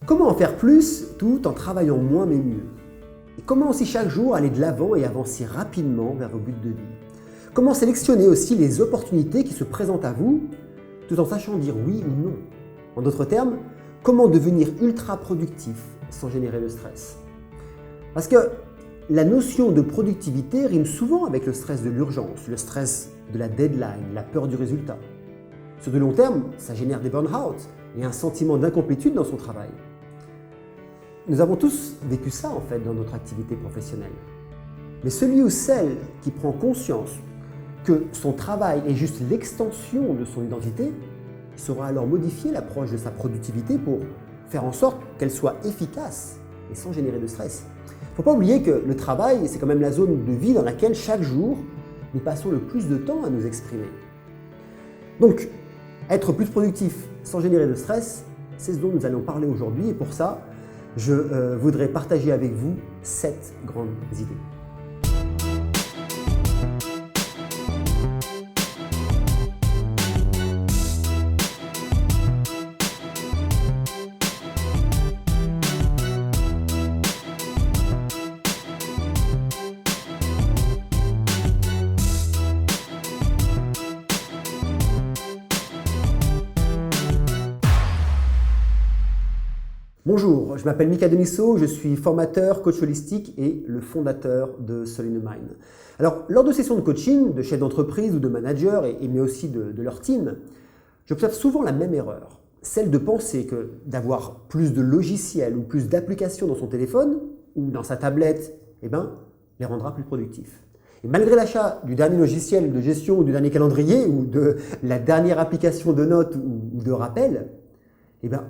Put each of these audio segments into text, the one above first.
Comment en faire plus tout en travaillant moins mais mieux? Et comment aussi chaque jour aller de l'avant et avancer rapidement vers vos buts de vie? Comment sélectionner aussi les opportunités qui se présentent à vous tout en sachant dire oui ou non? En d'autres termes, comment devenir ultra productif sans générer de stress? Parce que la notion de productivité rime souvent avec le stress de l'urgence, le stress de la deadline, la peur du résultat. Sur de long terme, ça génère des burn-out et un sentiment d'incomplétude dans son travail. Nous avons tous vécu ça en fait dans notre activité professionnelle. Mais celui ou celle qui prend conscience que son travail est juste l'extension de son identité saura alors modifier l'approche de sa productivité pour faire en sorte qu'elle soit efficace et sans générer de stress. Il ne faut pas oublier que le travail, c'est quand même la zone de vie dans laquelle chaque jour, nous passons le plus de temps à nous exprimer. Donc, être plus productif sans générer de stress, c'est ce dont nous allons parler aujourd'hui et pour ça, je voudrais partager avec vous 7 grandes idées. Bonjour, je m'appelle Mika Denisso, je suis formateur, coach holistique et le fondateur de Soul in the Mind. Alors, lors de sessions de coaching, de chefs d'entreprise ou de managers, mais aussi de leur team, j'observe souvent la même erreur, celle de penser que d'avoir plus de logiciels ou plus d'applications dans son téléphone ou dans sa tablette, les rendra plus productifs. Et malgré l'achat du dernier logiciel de gestion ou du dernier calendrier ou de la dernière application de notes ou de rappel,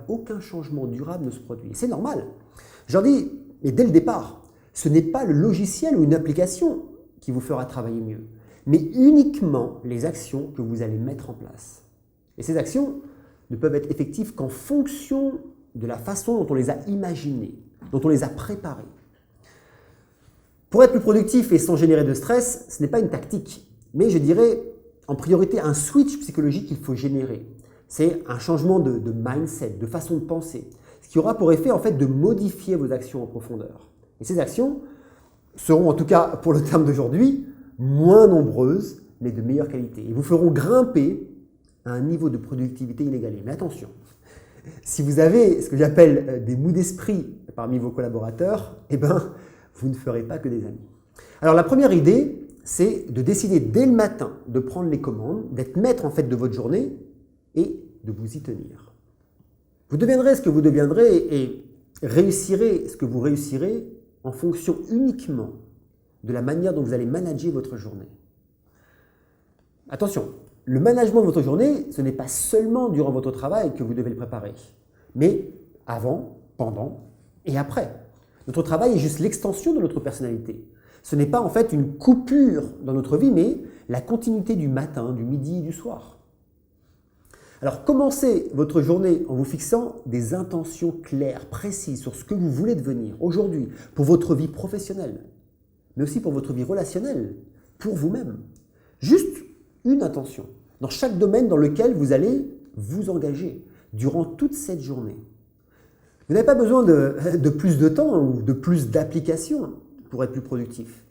aucun changement durable ne se produit. C'est normal. Je leur dis, mais dès le départ, ce n'est pas le logiciel ou une application qui vous fera travailler mieux, mais uniquement les actions que vous allez mettre en place. Et ces actions ne peuvent être effectives qu'en fonction de la façon dont on les a imaginées, dont on les a préparées. Pour être plus productif et sans générer de stress, ce n'est pas une tactique, mais je dirais en priorité un switch psychologique qu'il faut générer. C'est un changement de mindset, de façon de penser, ce qui aura pour effet en fait de modifier vos actions en profondeur. Et ces actions seront en tout cas pour le terme d'aujourd'hui moins nombreuses mais de meilleure qualité et vous feront grimper à un niveau de productivité inégalé. Mais attention, si vous avez ce que j'appelle des mous d'esprit parmi vos collaborateurs, vous ne ferez pas que des amis. Alors la première idée, c'est de décider dès le matin de prendre les commandes, d'être maître en fait de votre journée et de vous y tenir. Vous deviendrez ce que vous deviendrez et réussirez ce que vous réussirez en fonction uniquement de la manière dont vous allez manager votre journée. Attention, le management de votre journée, ce n'est pas seulement durant votre travail que vous devez le préparer, mais avant, pendant et après. Notre travail est juste l'extension de notre personnalité. Ce n'est pas en fait une coupure dans notre vie, mais la continuité du matin, du midi et du soir. Alors, commencez votre journée en vous fixant des intentions claires, précises sur ce que vous voulez devenir aujourd'hui pour votre vie professionnelle, mais aussi pour votre vie relationnelle, pour vous-même. Juste une intention dans chaque domaine dans lequel vous allez vous engager durant toute cette journée. Vous n'avez pas besoin de plus de temps ou de plus d'applications pour être plus productif,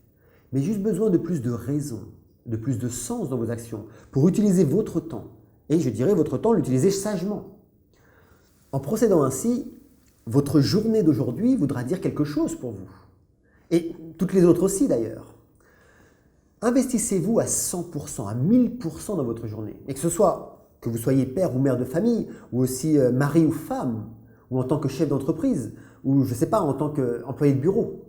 mais juste besoin de plus de raison, de plus de sens dans vos actions pour utiliser votre temps. Et je dirais votre temps, l'utiliser sagement. En procédant ainsi, votre journée d'aujourd'hui voudra dire quelque chose pour vous. Et toutes les autres aussi d'ailleurs. Investissez-vous à 100%, à 1000% dans votre journée. Et que ce soit que vous soyez père ou mère de famille, ou aussi mari ou femme, ou en tant que chef d'entreprise, ou je ne sais pas, en tant qu'employé de bureau.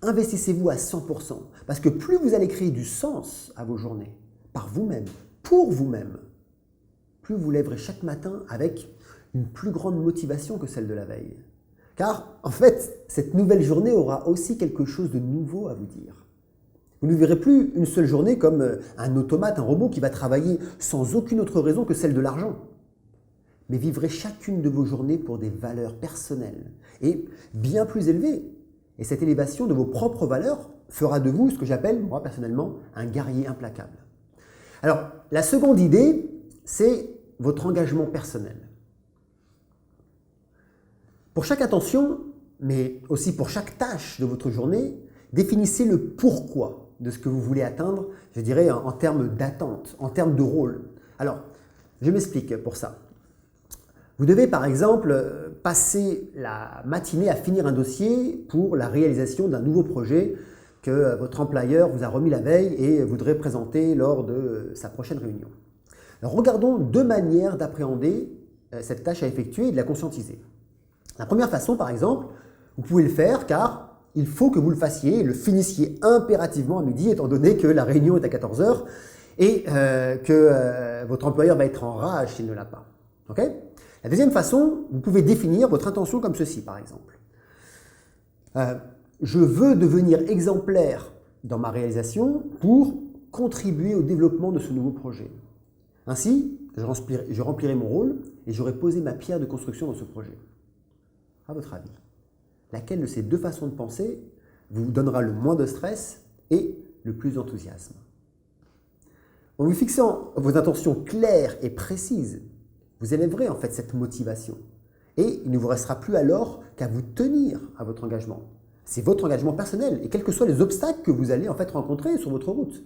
Investissez-vous à 100%. Parce que plus vous allez créer du sens à vos journées, par vous-même, pour vous-même, plus vous lèverez chaque matin avec une plus grande motivation que celle de la veille. Car, en fait, cette nouvelle journée aura aussi quelque chose de nouveau à vous dire. Vous ne verrez plus une seule journée comme un automate, un robot qui va travailler sans aucune autre raison que celle de l'argent. Mais vivrez chacune de vos journées pour des valeurs personnelles et bien plus élevées. Et cette élévation de vos propres valeurs fera de vous ce que j'appelle, moi personnellement, un guerrier implacable. Alors, la seconde idée, c'est votre engagement personnel. Pour chaque intention, mais aussi pour chaque tâche de votre journée, définissez le pourquoi de ce que vous voulez atteindre, je dirais en termes d'attente, en termes de rôle. Alors, je m'explique pour ça. Vous devez par exemple passer la matinée à finir un dossier pour la réalisation d'un nouveau projet que votre employeur vous a remis la veille et voudrait présenter lors de sa prochaine réunion. Alors, regardons deux manières d'appréhender cette tâche à effectuer et de la conscientiser. La première façon, par exemple, vous pouvez le faire car il faut que vous le fassiez et le finissiez impérativement à midi étant donné que la réunion est à 14 heures et que votre employeur va être en rage s'il ne l'a pas. Okay ? La deuxième façon, vous pouvez définir votre intention comme ceci, par exemple. Je veux devenir exemplaire dans ma réalisation pour contribuer au développement de ce nouveau projet. Ainsi, je remplirai mon rôle et j'aurai posé ma pierre de construction dans ce projet. À votre avis, laquelle de ces deux façons de penser vous donnera le moins de stress et le plus d'enthousiasme? En vous fixant vos intentions claires et précises, vous élèverez en fait cette motivation. Et il ne vous restera plus alors qu'à vous tenir à votre engagement. C'est votre engagement personnel et quels que soient les obstacles que vous allez en fait rencontrer sur votre route.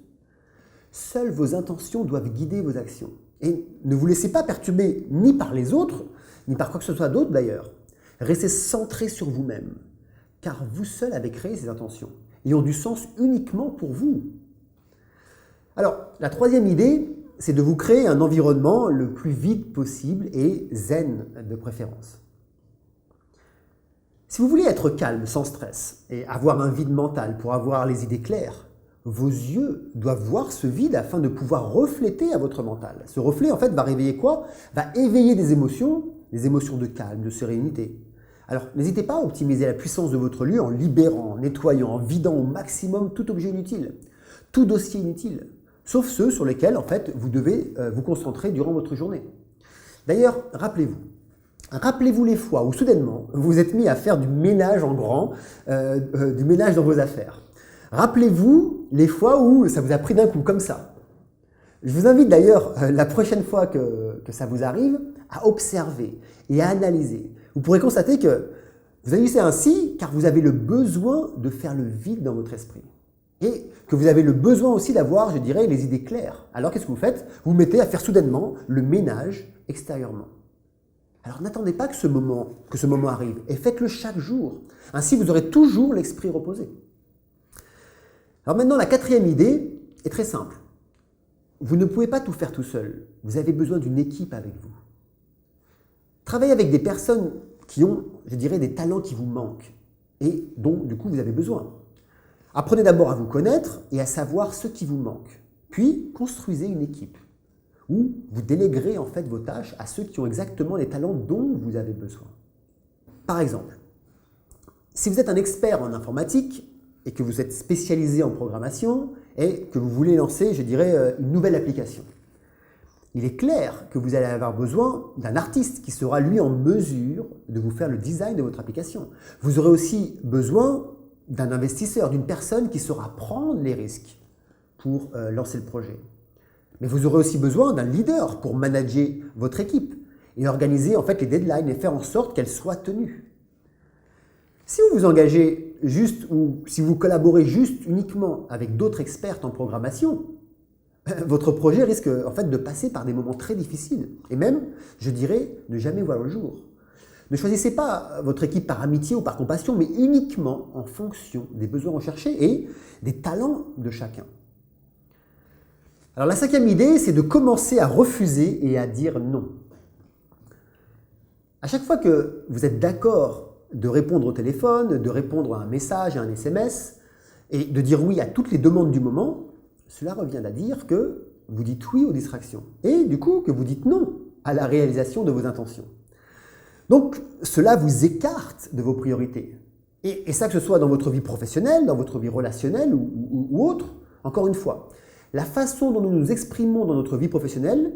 Seules vos intentions doivent guider vos actions. Et ne vous laissez pas perturber ni par les autres, ni par quoi que ce soit d'autre d'ailleurs. Restez centré sur vous-même, car vous seul avez créé ces intentions et ont du sens uniquement pour vous. Alors, la troisième idée, c'est de vous créer un environnement le plus vide possible et zen de préférence. Si vous voulez être calme, sans stress, et avoir un vide mental pour avoir les idées claires, vos yeux doivent voir ce vide afin de pouvoir refléter à votre mental. Ce reflet, en fait, va réveiller quoi? Va éveiller des émotions de calme, de sérénité. Alors, n'hésitez pas à optimiser la puissance de votre lieu en libérant, en nettoyant, en vidant au maximum tout objet inutile, tout dossier inutile, sauf ceux sur lesquels, en fait, vous devez vous concentrer durant votre journée. D'ailleurs, rappelez-vous les fois où, soudainement, vous vous êtes mis à faire du ménage en grand, du ménage dans vos affaires. Rappelez-vous les fois où ça vous a pris d'un coup, comme ça. Je vous invite d'ailleurs, la prochaine fois que ça vous arrive, à observer et à analyser. Vous pourrez constater que vous agissez ainsi car vous avez le besoin de faire le vide dans votre esprit. Et que vous avez le besoin aussi d'avoir, je dirais, les idées claires. Alors qu'est-ce que vous faites? Vous vous mettez à faire soudainement le ménage extérieurement. Alors n'attendez pas que ce moment arrive et faites-le chaque jour. Ainsi, vous aurez toujours l'esprit reposé. Alors maintenant, la quatrième idée est très simple. Vous ne pouvez pas tout faire tout seul. Vous avez besoin d'une équipe avec vous. Travaillez avec des personnes qui ont, je dirais, des talents qui vous manquent et dont, du coup, vous avez besoin. Apprenez d'abord à vous connaître et à savoir ce qui vous manque. Puis, construisez une équipe où vous déléguerez en fait vos tâches à ceux qui ont exactement les talents dont vous avez besoin. Par exemple, si vous êtes un expert en informatique et que vous êtes spécialisé en programmation et que vous voulez lancer, je dirais, une nouvelle application, il est clair que vous allez avoir besoin d'un artiste qui sera lui en mesure de vous faire le design de votre application. Vous aurez aussi besoin d'un investisseur, d'une personne qui saura prendre les risques pour lancer le projet. Mais vous aurez aussi besoin d'un leader pour manager votre équipe et organiser en fait les deadlines et faire en sorte qu'elles soient tenues. Si vous vous engagez juste ou si vous collaborez juste uniquement avec d'autres experts en programmation, votre projet risque en fait de passer par des moments très difficiles et même, je dirais, ne jamais voir le jour. Ne choisissez pas votre équipe par amitié ou par compassion, mais uniquement en fonction des besoins recherchés et des talents de chacun. Alors la cinquième idée, c'est de commencer à refuser et à dire non. À chaque fois que vous êtes d'accord de répondre au téléphone, de répondre à un message, à un SMS, et de dire oui à toutes les demandes du moment, cela revient à dire que vous dites oui aux distractions et du coup que vous dites non à la réalisation de vos intentions. Donc cela vous écarte de vos priorités. Et ça que ce soit dans votre vie professionnelle, dans votre vie relationnelle ou autre, encore une fois, la façon dont nous nous exprimons dans notre vie professionnelle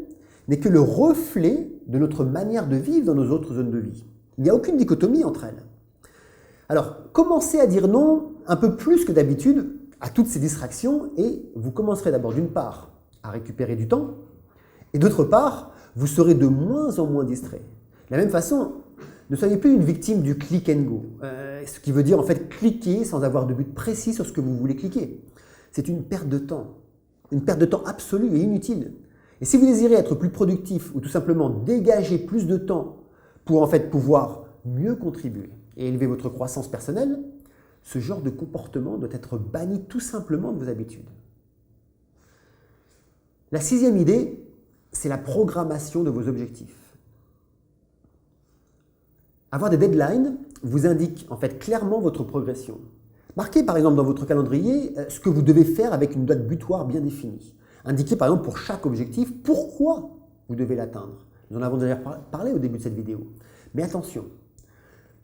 n'est que le reflet de notre manière de vivre dans nos autres zones de vie. Il n'y a aucune dichotomie entre elles. Alors, commencez à dire non un peu plus que d'habitude à toutes ces distractions et vous commencerez d'abord d'une part à récupérer du temps et d'autre part, vous serez de moins en moins distrait. De la même façon, Ne soyez plus une victime du click and go, ce qui veut dire en fait cliquer sans avoir de but précis sur ce que vous voulez cliquer. C'est une perte de temps absolue et inutile. Et si vous désirez être plus productif ou tout simplement dégager plus de temps pour en fait pouvoir mieux contribuer et élever votre croissance personnelle, ce genre de comportement doit être banni tout simplement de vos habitudes. La 6e idée, c'est la programmation de vos objectifs. Avoir des deadlines vous indique en fait clairement votre progression. Marquez par exemple dans votre calendrier ce que vous devez faire avec une date butoir bien définie. Indiquez par exemple pour chaque objectif pourquoi vous devez l'atteindre. Nous en avons déjà parlé au début de cette vidéo. Mais attention,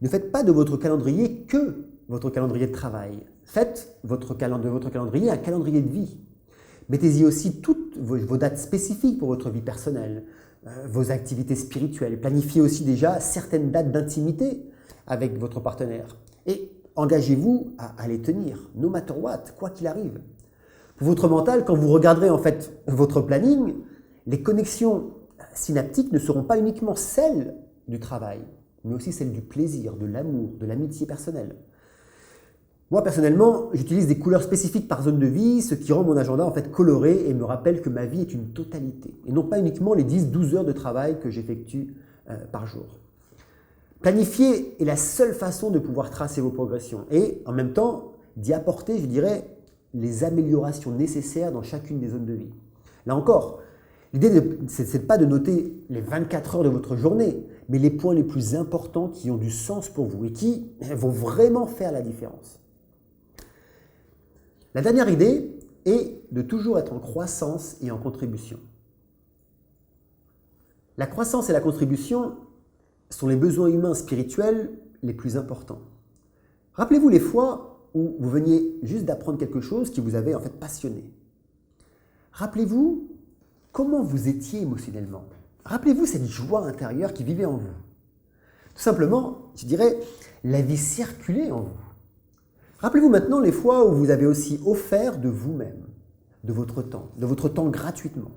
ne faites pas de votre calendrier que votre calendrier de travail. Faites de votre calendrier un calendrier de vie. Mettez-y aussi toutes vos dates spécifiques pour votre vie personnelle, vos activités spirituelles. Planifiez aussi déjà certaines dates d'intimité avec votre partenaire. Et engagez-vous à les tenir, no matter what, quoi qu'il arrive. Pour votre mental, quand vous regarderez en fait votre planning, les connexions synaptiques ne seront pas uniquement celles du travail, mais aussi celles du plaisir, de l'amour, de l'amitié personnelle. Moi, personnellement, j'utilise des couleurs spécifiques par zone de vie, ce qui rend mon agenda en fait coloré et me rappelle que ma vie est une totalité, et non pas uniquement les 10-12 heures de travail que j'effectue par jour. Planifier est la seule façon de pouvoir tracer vos progressions et, en même temps, d'y apporter, je dirais, les améliorations nécessaires dans chacune des zones de vie. Là encore, l'idée, ce n'est pas de noter les 24 heures de votre journée, mais les points les plus importants qui ont du sens pour vous et qui vont vraiment faire la différence. La dernière idée est de toujours être en croissance et en contribution. La croissance et la contribution sont les besoins humains spirituels les plus importants. Rappelez-vous les fois où vous veniez juste d'apprendre quelque chose qui vous avait en fait passionné. Rappelez-vous comment vous étiez émotionnellement. Rappelez-vous cette joie intérieure qui vivait en vous. Tout simplement, je dirais, la vie circulait en vous. Rappelez-vous maintenant les fois où vous avez aussi offert de vous-même, de votre temps gratuitement.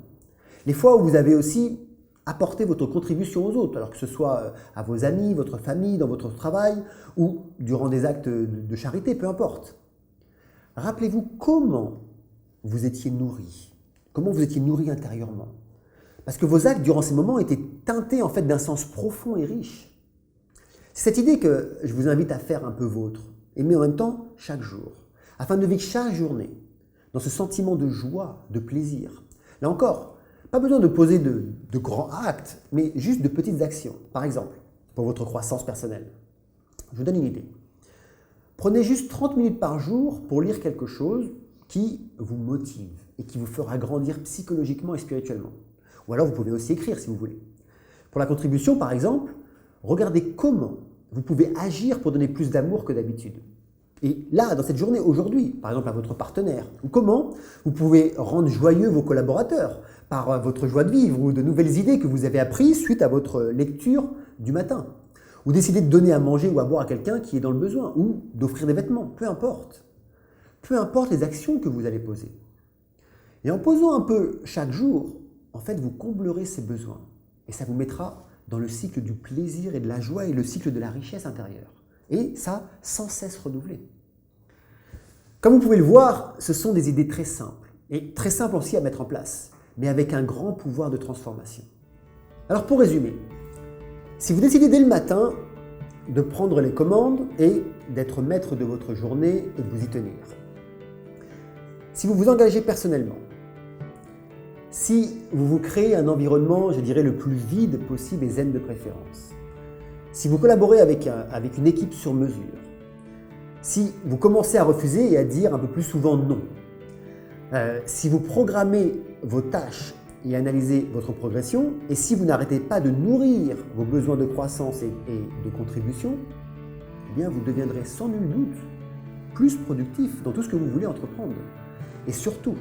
Les fois où vous avez aussi apporté votre contribution aux autres, alors que ce soit à vos amis, votre famille, dans votre travail ou durant des actes de charité, peu importe. Rappelez-vous comment vous étiez nourri, comment vous étiez nourri intérieurement. Parce que vos actes durant ces moments étaient teintés en fait d'un sens profond et riche. C'est cette idée que je vous invite à faire un peu vôtre, mais en même temps chaque jour, afin de vivre chaque journée dans ce sentiment de joie, de plaisir. Là encore, pas besoin de poser de grands actes, mais juste de petites actions. Par exemple, pour votre croissance personnelle. Je vous donne une idée. Prenez juste 30 minutes par jour pour lire quelque chose qui vous motive et qui vous fera grandir psychologiquement et spirituellement. Ou alors vous pouvez aussi écrire si vous voulez. Pour la contribution, par exemple, regardez comment vous pouvez agir pour donner plus d'amour que d'habitude. Et là, dans cette journée, aujourd'hui, par exemple à votre partenaire, ou comment vous pouvez rendre joyeux vos collaborateurs par votre joie de vivre ou de nouvelles idées que vous avez apprises suite à votre lecture du matin. Ou décider de donner à manger ou à boire à quelqu'un qui est dans le besoin, ou d'offrir des vêtements, peu importe. Peu importe les actions que vous allez poser. Et en posant un peu chaque jour, en fait, vous comblerez ces besoins. Et ça vous mettra dans le cycle du plaisir et de la joie et le cycle de la richesse intérieure. Et ça, sans cesse renouvelé. Comme vous pouvez le voir, ce sont des idées très simples, et très simples aussi à mettre en place, mais avec un grand pouvoir de transformation. Alors pour résumer, si vous décidez dès le matin de prendre les commandes et d'être maître de votre journée et de vous y tenir, si vous vous engagez personnellement, si vous vous créez un environnement, je dirais, le plus vide possible et zen de préférence, si vous collaborez avec une équipe sur mesure, si vous commencez à refuser et à dire un peu plus souvent non, si vous programmez vos tâches et analysez votre progression, et si vous n'arrêtez pas de nourrir vos besoins de croissance et de contribution, eh bien vous deviendrez sans nul doute plus productif dans tout ce que vous voulez entreprendre. Et surtout,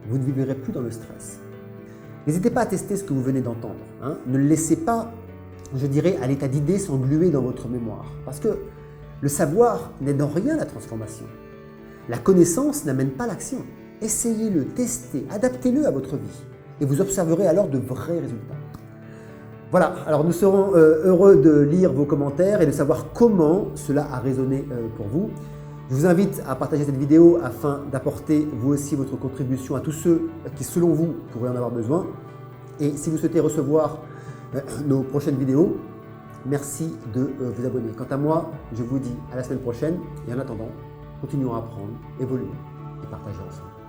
vous ne vivrez plus dans le stress. N'hésitez pas à tester ce que vous venez d'entendre. Ne le laissez pas, je dirais, à l'état d'idée s'engluer dans votre mémoire. Parce que le savoir n'aide en rien la transformation. La connaissance n'amène pas l'action. Essayez-le, testez, adaptez-le à votre vie. Et vous observerez alors de vrais résultats. Voilà, alors nous serons heureux de lire vos commentaires et de savoir comment cela a résonné pour vous. Je vous invite à partager cette vidéo afin d'apporter vous aussi votre contribution à tous ceux qui, selon vous, pourraient en avoir besoin. Et si vous souhaitez recevoir nos prochaines vidéos, merci de vous abonner. Quant à moi, je vous dis à la semaine prochaine et en attendant, continuons à apprendre, évoluer et partager ensemble.